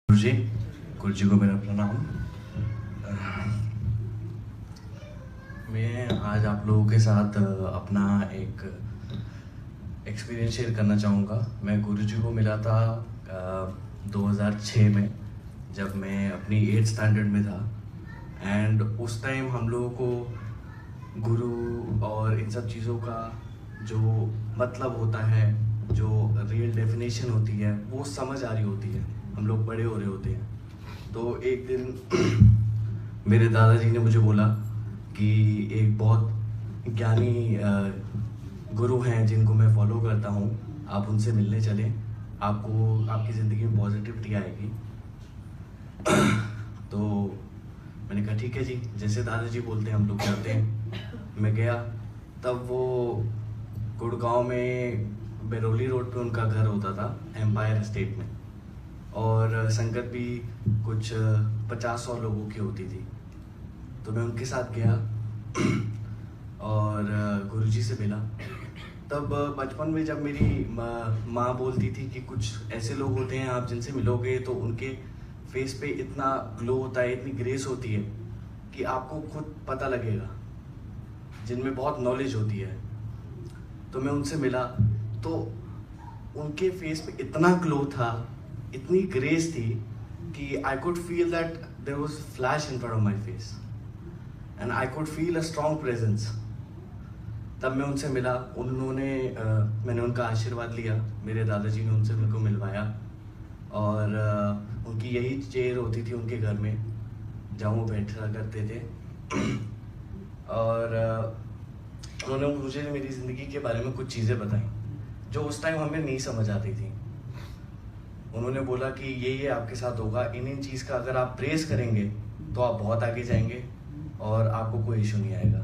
गुरुजी, गुरुजी को मेरा प्रणाम। मैं आज आप लोगों के साथ अपना एक एक्सपीरियंस शेयर करना चाहूँगा। मैं गुरुजी को मिला था 2006 में, जब मैं अपनी 8th स्टैंडर्ड में था। एंड उस टाइम हम लोगों को गुरु और इन सब चीज़ों का जो मतलब होता है, जो रियल डेफिनेशन होती है, वो समझ आ रही होती है। हम लोग बड़े हो रहे होते हैं। तो एक दिन मेरे दादाजी ने मुझे बोला कि एक बहुत ज्ञानी गुरु हैं जिनको मैं फॉलो करता हूँ, आप उनसे मिलने चलें, आपको आपकी ज़िंदगी में पॉजिटिविटी आएगी। तो मैंने कहा ठीक है जी, जैसे दादाजी बोलते हैं हम लोग करते हैं। मैं गया, तब वो गुड़गांव में बेरोली रोड पे उनका घर होता था, एम्पायर एस्टेट में, और संगत भी कुछ 50-100 लोगों की होती थी। तो मैं उनके साथ गया और गुरुजी से मिला। तब बचपन में जब मेरी माँ बोलती थी कि कुछ ऐसे लोग होते हैं आप जिनसे मिलोगे तो उनके फेस पे इतना ग्लो होता है, इतनी ग्रेस होती है कि आपको खुद पता लगेगा, जिनमें बहुत नॉलेज होती है। तो मैं उनसे मिला तो उनके फेस पे इतना ग्लो था, इतनी ग्रेस थी कि I could feel that there was flash in front of my face and I could feel a strong presence. तब मैं उनसे मिला, मैंने उनका आशीर्वाद लिया। मेरे दादाजी ने उनसे मेरे को मिलवाया और उनकी यही चेयर होती थी उनके घर में जहाँ वो बैठा करते थे। और उन्होंने मुझे मेरी ज़िंदगी के बारे में कुछ चीज़ें बताई जो उस टाइम हमें नहीं समझ आती थी। उन्होंने बोला कि ये आपके साथ होगा, इन चीज़ का अगर आप प्रेस करेंगे तो आप बहुत आगे जाएंगे और आपको कोई इशू नहीं आएगा।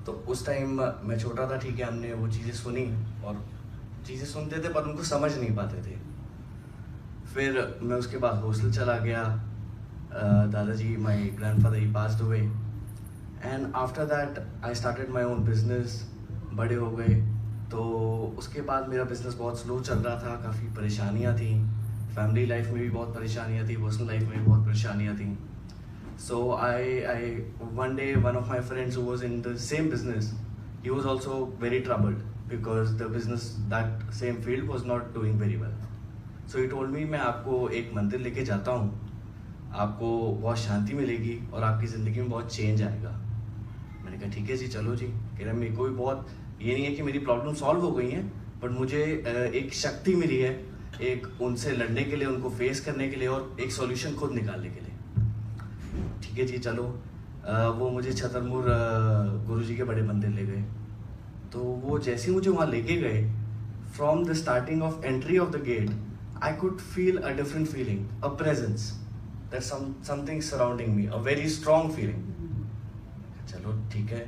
तो उस टाइम मैं छोटा था, ठीक है, हमने वो चीज़ें सुनी और चीज़ें सुनते थे पर उनको समझ नहीं पाते थे। फिर मैं उसके बाद हॉस्टल चला गया। दादाजी, my grandfather, he passed away and after that I started my own business. बड़े हो गए तो उसके बाद मेरा बिज़नेस बहुत स्लो चल रहा था, काफ़ी परेशानियाँ थी। फैमिली लाइफ में भी बहुत परेशानियाँ थी, पर्सनल लाइफ में भी बहुत परेशानियाँ थी। So one day one of my friends who was in the same business, he was also very troubled because the business, that same field, was not doing very well. So he told me, मैं आपको एक मंदिर लेके जाता हूँ, आपको बहुत शांति मिलेगी और आपकी ज़िंदगी में बहुत चेंज आएगा। मैंने कहा ठीक है जी, चलो जी। कह रहे मेरे को भी बहुत, ये नहीं है कि मेरी प्रॉब्लम सॉल्व हो गई हैं, बट मुझे एक शक्ति मिली है, एक उनसे लड़ने के लिए, उनको फेस करने के लिए और एक सॉल्यूशन खुद निकालने के लिए। ठीक है जी, चलो। वो मुझे छतरपुर गुरुजी के बड़े मंदिर ले गए। तो वो जैसे मुझे वहाँ लेके गए, from the starting of entry of the gate, I could feel a different feeling, a presence, that something surrounding me, a very strong feeling. चलो ठीक है।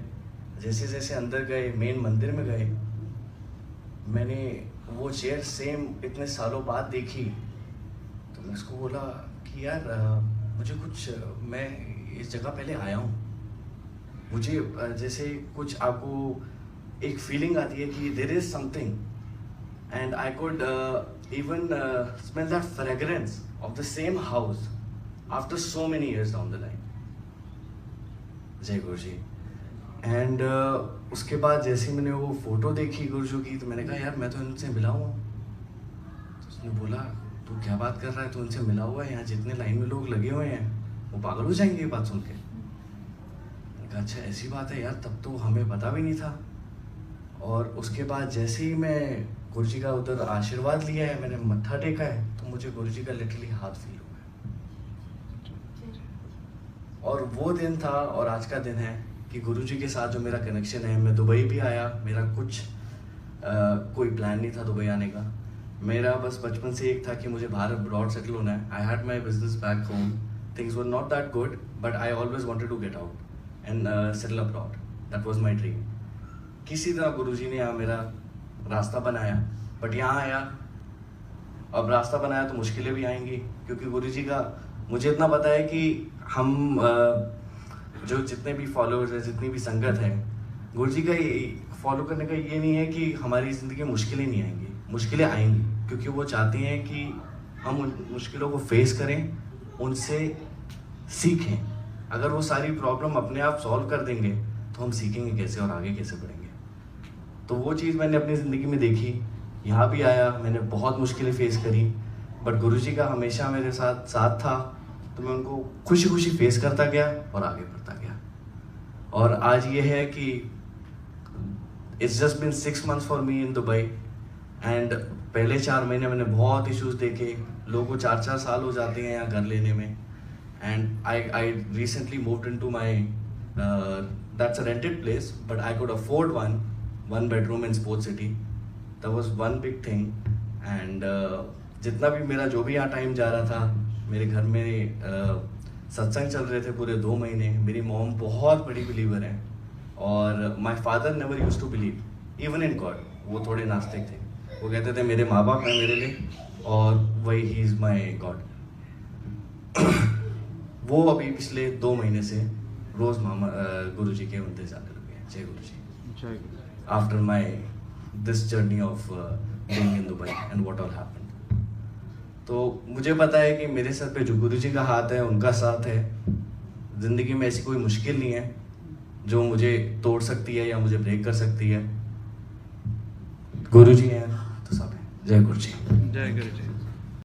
जैसे जैसे अंदर गए, मेन मंदिर में गए, मैंने वो चेयर सेम इतने सालों बाद देखी। तो मैं उसको बोला कि यार मुझे कुछ, मैं इस जगह पहले आया हूँ, मुझे जैसे कुछ आपको एक फीलिंग आती है कि there is something, and I could even smell that fragrance of the same house after so many years down the line. जय गुरु जी। एंड उसके बाद जैसे मैंने वो फोटो देखी गुरुजी की, तो मैंने कहा यार मैं तो इनसे मिला हूँ। तो उसने बोला तू क्या बात कर रहा है, तू इनसे मिला हुआ है, यहाँ जितने लाइन में लोग लगे हुए हैं वो पागल हो जाएंगे ये बात सुन के। मैंने कहा अच्छा ऐसी बात है यार, तब तो हमें पता भी नहीं था। और उसके बाद जैसे ही मैं गुरुजी का उधर आशीर्वाद लिया है, मैंने मत्था टेका है, तो मुझे गुरुजी का लिटरली हाथ फील हुआ है। और वो दिन था और आज का दिन है कि गुरुजी के साथ जो मेरा कनेक्शन है। मैं दुबई भी आया, मेरा कुछ कोई प्लान नहीं था दुबई आने का। मेरा बस बचपन से एक था कि मुझे बाहर अब्रॉड सेटल होना है। I had my business back home, things were not that good, but I always wanted to get out and settle abroad. That was my dream. किसी तरह गुरुजी ने यहाँ मेरा रास्ता बनाया, बट यहाँ आया। अब रास्ता बनाया तो मुश्किलें भी आएंगी, क्योंकि गुरुजी का मुझे इतना पता है कि हम जो जितने भी फॉलोअर्स हैं, जितनी भी संगत है, गुरुजी का फॉलो करने का ये नहीं है कि हमारी ज़िंदगी में मुश्किलें नहीं आएंगी, मुश्किलें आएंगी, क्योंकि वो चाहते हैं कि हम उन मुश्किलों को फेस करें, उनसे सीखें। अगर वो सारी प्रॉब्लम अपने आप सॉल्व कर देंगे तो हम सीखेंगे कैसे और आगे कैसे बढ़ेंगे। तो वो चीज़ मैंने अपनी ज़िंदगी में देखी। यहाँ भी आया, मैंने बहुत मुश्किलें फेस करी, बट गुरुजी का हमेशा मेरे साथ था, तो मैं उनको खुशी खुशी फेस करता गया और आगे बढ़ता गया। और आज ये है कि it's just been 6 months for me in Dubai, and पहले 4 महीने मैंने बहुत इश्यूज देखे। लोगों को 4-4 साल हो जाते हैं यहाँ घर लेने में। And I recently moved into my that's a rented place, but I could afford one bedroom in Sports City. That was one big thing. And जितना भी मेरा जो भी यहाँ टाइम जा रहा था, मेरे घर में सत्संग चल रहे थे पूरे 2 महीने। मेरी मॉम बहुत बड़ी बिलीवर है, और my father never used to believe even in God. वो थोड़े नास्तिक थे। वो कहते थे मेरे माँ बाप हैं मेरे लिए, और वही ही इज़ माई गॉड। वो अभी पिछले 2 महीने से रोज़ गुरुजी के मंदिर जाने लगे हैं। जय गुरुजी। जय गुरु। After this journey of being in Dubai and what all happened, तो मुझे पता है कि मेरे सर पे जो गुरुजी का हाथ है, उनका साथ है। ज़िंदगी में ऐसी कोई मुश्किल नहीं है जो मुझे तोड़ सकती है या मुझे ब्रेक कर सकती है। गुरुजी हैं तो सब है। जय गुरुजी। जय गुरुजी।